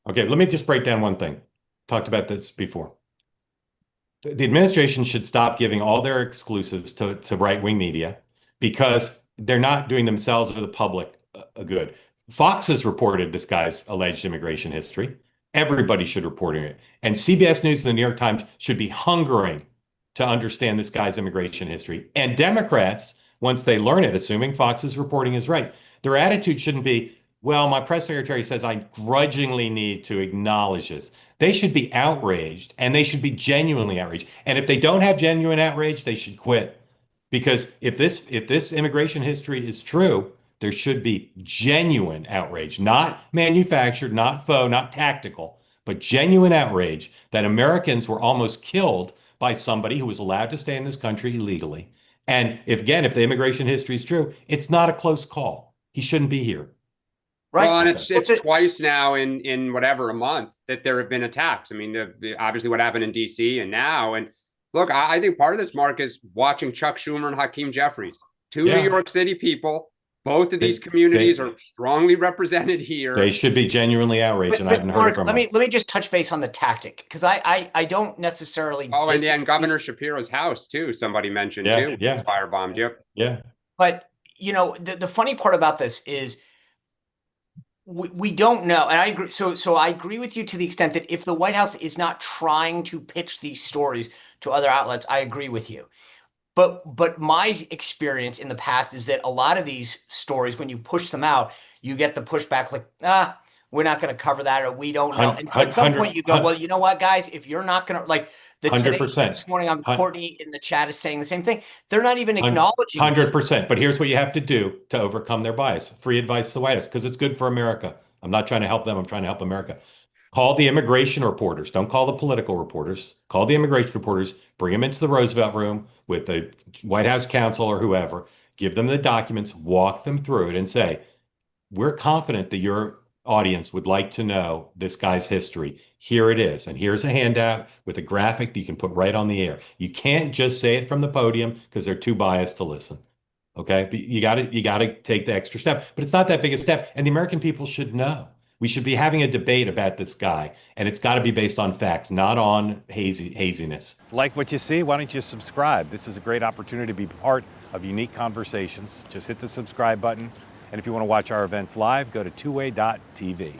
Okay, let me just break down one thing. Talked about this before. The administration should stop giving all their exclusives to right-wing media because they're not doing themselves or the public a good. Fox has reported this guy's alleged immigration history. Everybody should report it. And CBS News and the New York Times should be hungering to understand this guy's immigration history. And Democrats, once they learn it, assuming Fox's reporting is right, their attitude shouldn't be, well, my press secretary says I grudgingly need to acknowledge this. They should be outraged and they should be genuinely outraged. And if they don't have genuine outrage, they should quit. Because if this immigration history is true, there should be genuine outrage, not manufactured, not faux, not tactical, but genuine outrage that Americans were almost killed by somebody who was allowed to stay in this country illegally. And if the immigration history is true, it's not a close call. He shouldn't be here. Right. Well, and it's twice now in whatever a month that there have been attacks. I mean, obviously what happened in D.C. and now. And look, I think part of this, Mark, is watching Chuck Schumer and Hakeem Jeffries, two New York City people. Both of these communities are strongly represented here. They should be genuinely outraged, and I haven't heard from them. Let me just touch base on the tactic, because I don't necessarily. Oh, and Governor Shapiro's house too. Somebody mentioned too. Yeah, firebombed. Yep. Yeah. But the funny part about this is we don't know, and I agree. So I agree with you to the extent that if the White House is not trying to pitch these stories to other outlets, I agree with you. But my experience in the past is that a lot of these stories, when you push them out, you get the pushback like, we're not going to cover that, or we don't know. And so at some point you go, well, you know what, guys, if you're not going to, like the 100%. This morning on Courtney in the chat is saying the same thing. They're not even acknowledging 100%. But here's what you have to do to overcome their bias. Free advice to the White House, because it's good for America. I'm not trying to help them. I'm trying to help America. Call the immigration reporters. Don't call the political reporters. Call the immigration reporters. Bring them into the Roosevelt room with the White House counsel or whoever. Give them the documents, walk them through it, and say, we're confident that your audience would like to know this guy's history. Here it is. And here's a handout with a graphic that you can put right on the air. You can't just say it from the podium because they're too biased to listen. Okay? But you got to take the extra step. But it's not that big a step. And the American people should know. We should be having a debate about this guy, and it's got to be based on facts, not on haziness. Like what you see? Why don't you subscribe? This is a great opportunity to be part of unique conversations. Just hit the subscribe button. And if you want to watch our events live, go to twoway.tv.